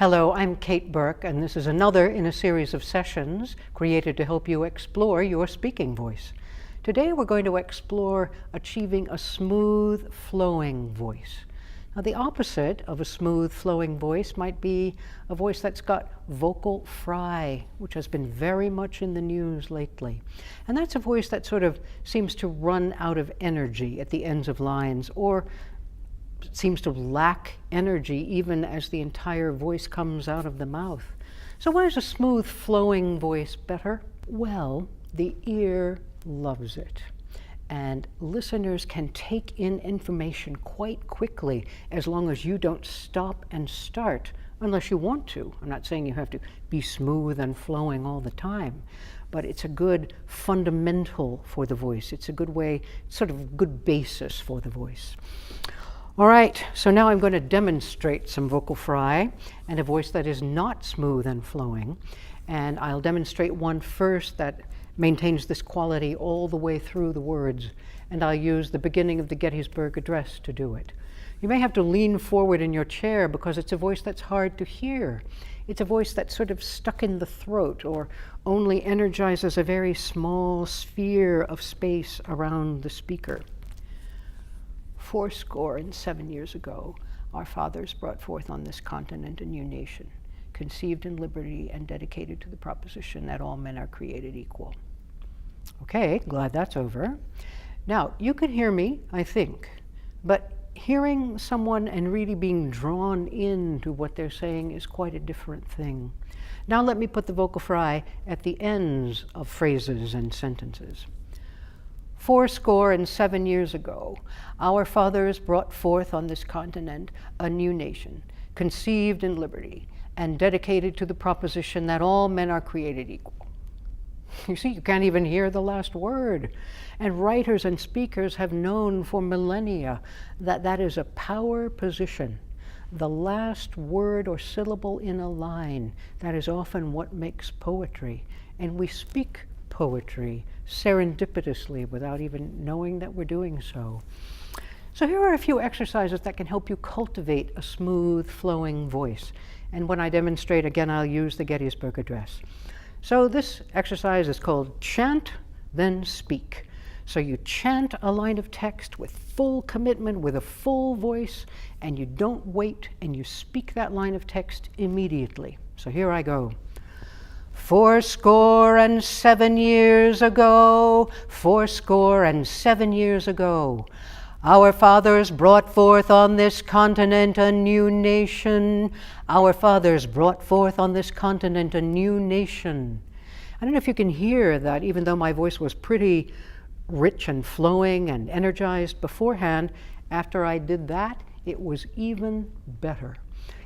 Hello, I'm Kate Burke, and this is another in a series of sessions created to help you explore your speaking voice. Today we're going to explore achieving a smooth, flowing voice. Now, the opposite of a smooth, flowing voice might be a voice that's got vocal fry, which has been very much in the news lately. And that's a voice that sort of seems to run out of energy at the ends of lines, or seems to lack energy even as the entire voice comes out of the mouth. So why is a smooth, flowing voice better? Well, the ear loves it. And listeners can take in information quite quickly as long as you don't stop and start, unless you want to. I'm not saying you have to be smooth and flowing all the time, but it's a good fundamental for the voice. It's a good way, sort of good basis for the voice. All right, so now I'm going to demonstrate some vocal fry and a voice that is not smooth and flowing. And I'll demonstrate one first that maintains this quality all the way through the words. And I'll use the beginning of the Gettysburg Address to do it. You may have to lean forward in your chair because it's a voice that's hard to hear. It's a voice that's sort of stuck in the throat or only energizes a very small sphere of space around the speaker. 87 years ago, our fathers brought forth on this continent a new nation, conceived in liberty and dedicated to the proposition that all men are created equal. Okay, glad that's over. Now, you can hear me, I think, but hearing someone and really being drawn into what they're saying is quite a different thing. Now let me put the vocal fry at the ends of phrases and sentences. 87 years ago, our fathers brought forth on this continent a new nation, conceived in liberty, and dedicated to the proposition that all men are created equal. You see, you can't even hear the last word. And writers and speakers have known for millennia that that is a power position. The last word or syllable in a line, that is often what makes poetry. And we speak poetry serendipitously without even knowing that we're doing so. So here are a few exercises that can help you cultivate a smooth, flowing voice. And when I demonstrate, again, I'll use the Gettysburg Address. So this exercise is called Chant, Then Speak. So you chant a line of text with full commitment, with a full voice, and you don't wait, and you speak that line of text immediately. So here I go. 87 years ago, 87 years ago, our fathers brought forth on this continent a new nation. Our fathers brought forth on this continent a new nation. I don't know if you can hear that, even though my voice was pretty rich and flowing and energized beforehand, after I did that, it was even better.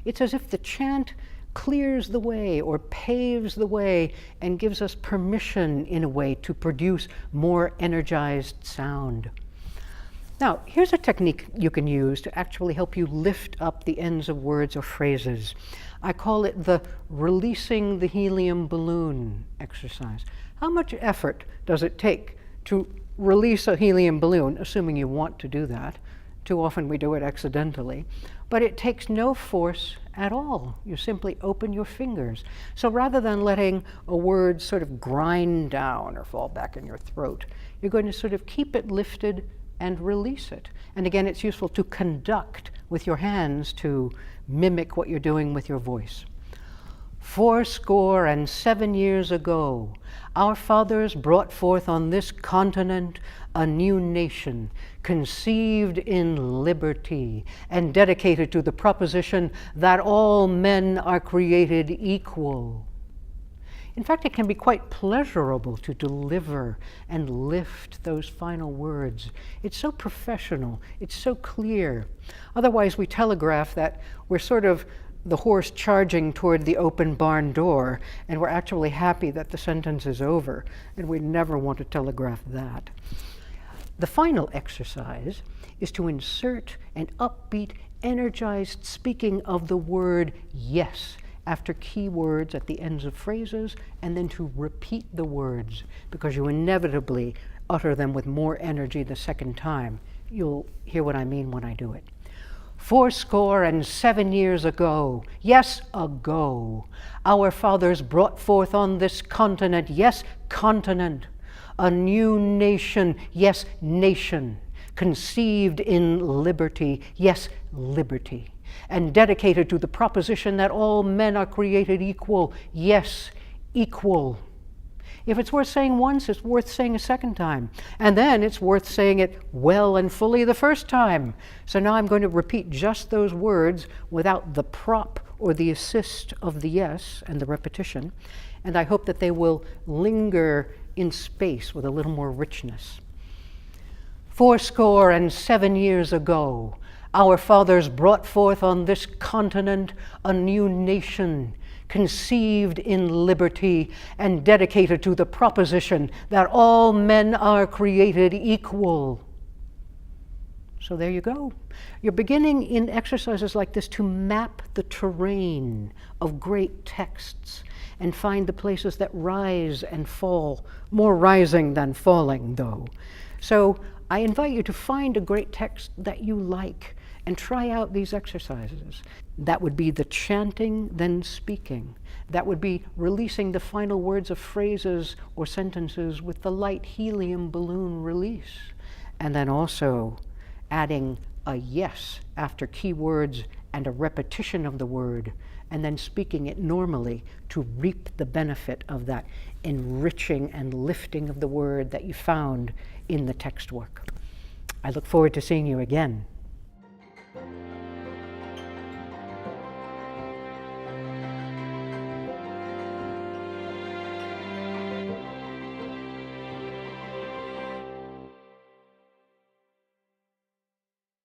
It's as if the chant clears the way or paves the way and gives us permission, in a way, to produce more energized sound. Now, here's a technique you can use to actually help you lift up the ends of words or phrases. I call it the releasing the helium balloon exercise. How much effort does it take to release a helium balloon, assuming you want to do that? Too often we do it accidentally. But it takes no force at all. You simply open your fingers. So rather than letting a word sort of grind down or fall back in your throat, you're going to sort of keep it lifted and release it. And again, it's useful to conduct with your hands to mimic what you're doing with your voice. 87 years ago, our fathers brought forth on this continent a new nation, conceived in liberty and dedicated to the proposition that all men are created equal. In fact, it can be quite pleasurable to deliver and lift those final words. It's so professional, it's so clear. Otherwise, we telegraph that we're sort of the horse charging toward the open barn door, and we're actually happy that the sentence is over, and we never want to telegraph that. The final exercise is to insert an upbeat, energized speaking of the word yes after key words at the ends of phrases, and then to repeat the words, because you inevitably utter them with more energy the second time. You'll hear what I mean when I do it. "407 years ago, yes, ago, our fathers brought forth on this continent, yes, continent, a new nation, yes, nation, conceived in liberty, yes, liberty, and dedicated to the proposition that all men are created equal, yes, equal." If it's worth saying once, it's worth saying a second time. And then it's worth saying it well and fully the first time. So now I'm going to repeat just those words without the prop or the assist of the yes and the repetition. And I hope that they will linger in space with a little more richness. 407 years ago, our fathers brought forth on this continent a new nation, conceived in liberty and dedicated to the proposition that all men are created equal. So there you go. You're beginning in exercises like this to map the terrain of great texts and find the places that rise and fall, more rising than falling, though. So I invite you to find a great text that you like and try out these exercises. That would be the chanting, then speaking. That would be releasing the final words of phrases or sentences with the light helium balloon release. And then also adding a yes after keywords and a repetition of the word, and then speaking it normally to reap the benefit of that enriching and lifting of the word that you found in the text work. I look forward to seeing you again.